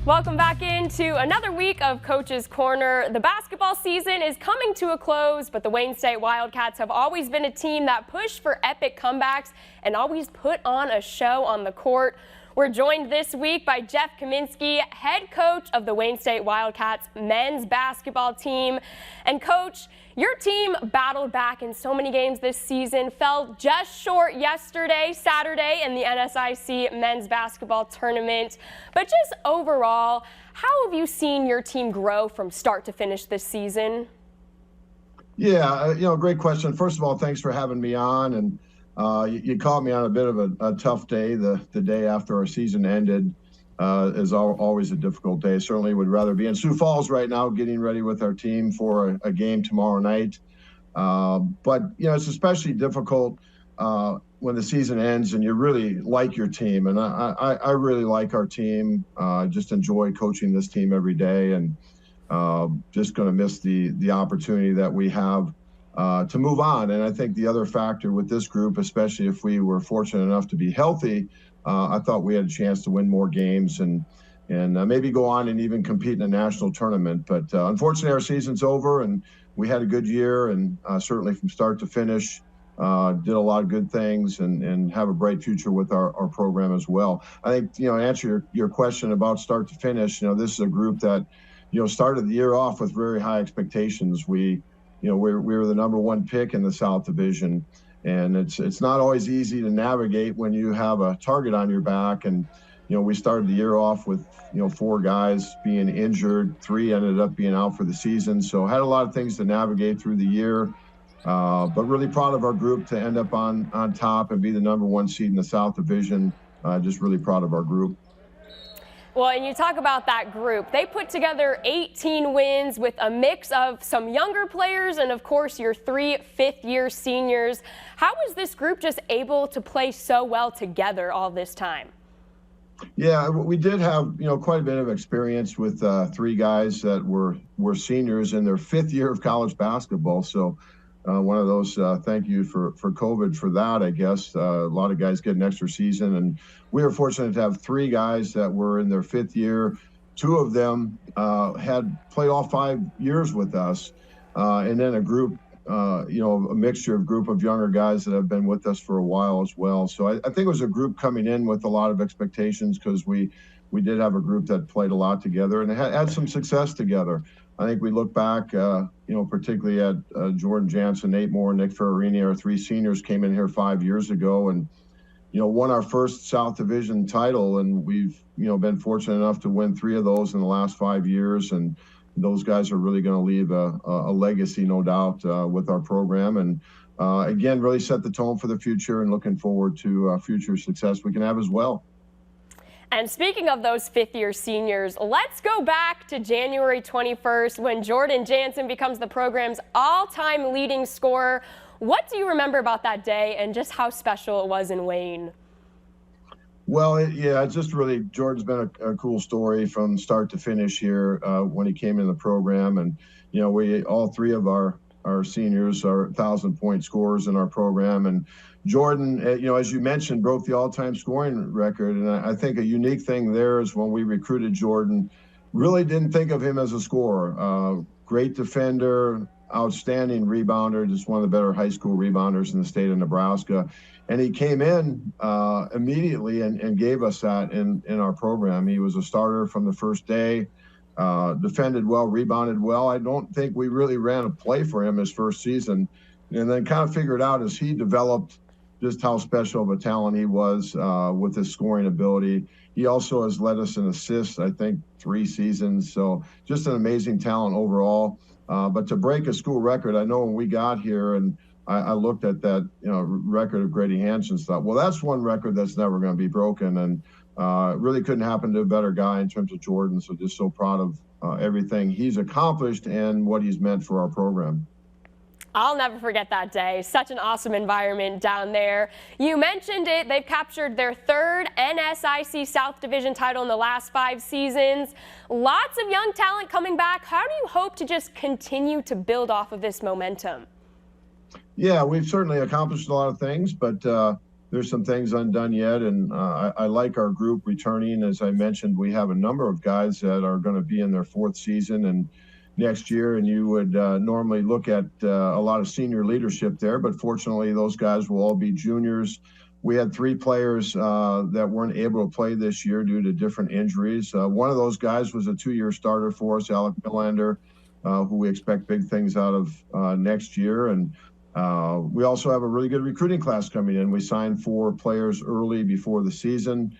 Welcome back into another week of Coach's Corner. The basketball season is coming to a close, but the Wayne State Wildcats have always been a team that pushed for epic comebacks and always put on a show on the court. We're joined this week by Jeff Kaminsky, head coach of the Wayne State Wildcats men's basketball team. And Coach, your team battled back in so many games this season, fell just short yesterday, Saturday, in the NSIC men's basketball tournament. But just overall, how have you seen your team grow from start to finish this season? Yeah, great question. First of all, thanks for having me on. And you caught me on a bit of a tough day. The day after our season ended is always a difficult day. Certainly would rather be in Sioux Falls right now getting ready with our team for a game tomorrow night. But, it's especially difficult when the season ends and you really like your team. And I really like our team. Just enjoy coaching this team every day, and just going to miss the opportunity that we have to move on. And I think the other factor with this group, especially if we were fortunate enough to be healthy, I thought we had a chance to win more games and maybe go on and even compete in a national tournament. But unfortunately, our season's over, and we had a good year, and certainly from start to finish, did a lot of good things and have a bright future with our program as well. I think, to answer your question about start to finish, this is a group that, started the year off with very high expectations. We were the number one pick in the South Division, and it's not always easy to navigate when you have a target on your back. And we started the year off with 4 guys being injured, 3 ended up being out for the season. So had a lot of things to navigate through the year, but really proud of our group to end up on top and be the number one seed in the South Division. Just really proud of our group. Well, and you talk about that group. They put together 18 wins with a mix of some younger players and, of course, your 3 fifth-year seniors. How was this group just able to play so well together all this time? Yeah, we did have, quite a bit of experience with 3 guys that were seniors in their 5th year of college basketball. So one of those, thank you for COVID for that, I guess. A lot of guys get an extra season, and we were fortunate to have 3 guys that were in their 5th year. 2 of them had played all 5 years with us, and then a group, a mixture of younger guys that have been with us for a while as well. So I think it was a group coming in with a lot of expectations, because we did have a group that played a lot together and had some success together. I think we look back, particularly at Jordan Jansen, Nate Moore, Nick Ferrarini, our 3 seniors came in here 5 years ago and, won our first South Division title. And we've, been fortunate enough to win 3 of those in the last 5 years. And those guys are really going to leave a legacy, no doubt, with our program. And again, really set the tone for the future, and looking forward to future success we can have as well. And speaking of those 5th-year seniors, let's go back to January 21st when Jordan Jansen becomes the program's all-time leading scorer. What do you remember about that day and just how special it was in Wayne? Well, it's just really, Jordan's been a cool story from start to finish here when he came in the program. And, we all 3 of our seniors are 1,000-point scorers in our program. And Jordan, as you mentioned, broke the all-time scoring record. And I think a unique thing there is when we recruited Jordan, really didn't think of him as a scorer. Great defender, outstanding rebounder, just one of the better high school rebounders in the state of Nebraska. And he came in immediately and gave us that in our program. He was a starter from the first day, defended well, rebounded well. I don't think we really ran a play for him his first season. And then kind of figured out as he developed just how special of a talent he was with his scoring ability. He also has led us in assists, I think, 3 seasons. So just an amazing talent overall. But to break a school record, I know when we got here and I looked at that record of Grady Hanson's, thought, well, that's one record that's never going to be broken. And really couldn't happen to a better guy in terms of Jordan. So just so proud of everything he's accomplished and what he's meant for our program. I'll never forget that day. Such an awesome environment down there. You mentioned it. They've captured their 3rd NSIC South Division title in the last 5 seasons. Lots of young talent coming back. How do you hope to just continue to build off of this momentum? Yeah, we've certainly accomplished a lot of things, but there's some things undone yet, and I like our group returning. As I mentioned, we have a number of guys that are going to be in their fourth season and next year, and you would normally look at a lot of senior leadership there, but fortunately those guys will all be juniors. We had 3 players that weren't able to play this year due to different injuries. One of those guys was a 2-year starter for us, Alec Millander, who we expect big things out of next year. And we also have a really good recruiting class coming in. We signed 4 players early before the season.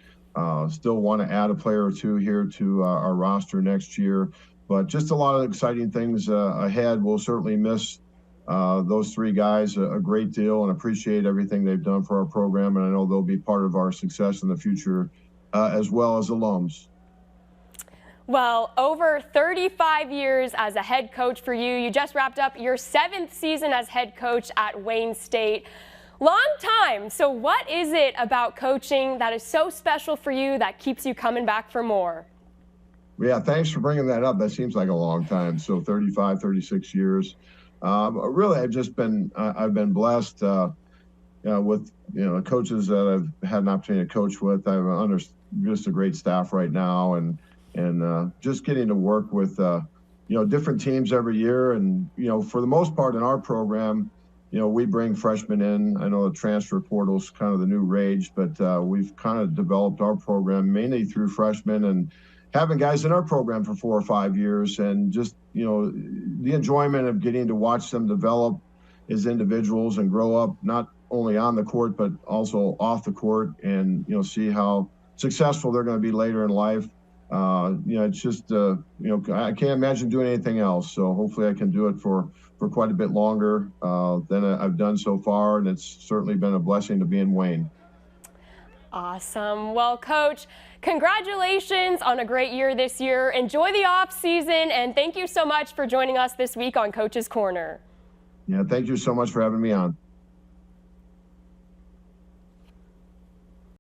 Still want to add a player or 2 here to our roster next year. But just a lot of exciting things ahead. We'll certainly miss those 3 guys a great deal and appreciate everything they've done for our program. And I know they'll be part of our success in the future as well as alums. Well, over 35 years as a head coach for you. You just wrapped up your 7th season as head coach at Wayne State. Long time. So what is it about coaching that is so special for you that keeps you coming back for more? Yeah, thanks for bringing that up. That seems like a long time. So 35, 36 years. Really, I've been blessed with coaches that I've had an opportunity to coach with. I'm under just a great staff right now, and just getting to work with different teams every year. And for the most part in our program, we bring freshmen in. I know the transfer portal is kind of the new rage, but we've kind of developed our program mainly through freshmen and having guys in our program for 4 or 5 years, and just the enjoyment of getting to watch them develop as individuals and grow up, not only on the court but also off the court, and see how successful they're going to be later in life. It's just I can't imagine doing anything else. So hopefully I can do it for quite a bit longer than I've done so far, and it's certainly been a blessing to be in Wayne. Awesome. Well, Coach, congratulations on a great year this year. Enjoy the off season, and thank you so much for joining us this week on Coach's Corner. Yeah, thank you so much for having me on.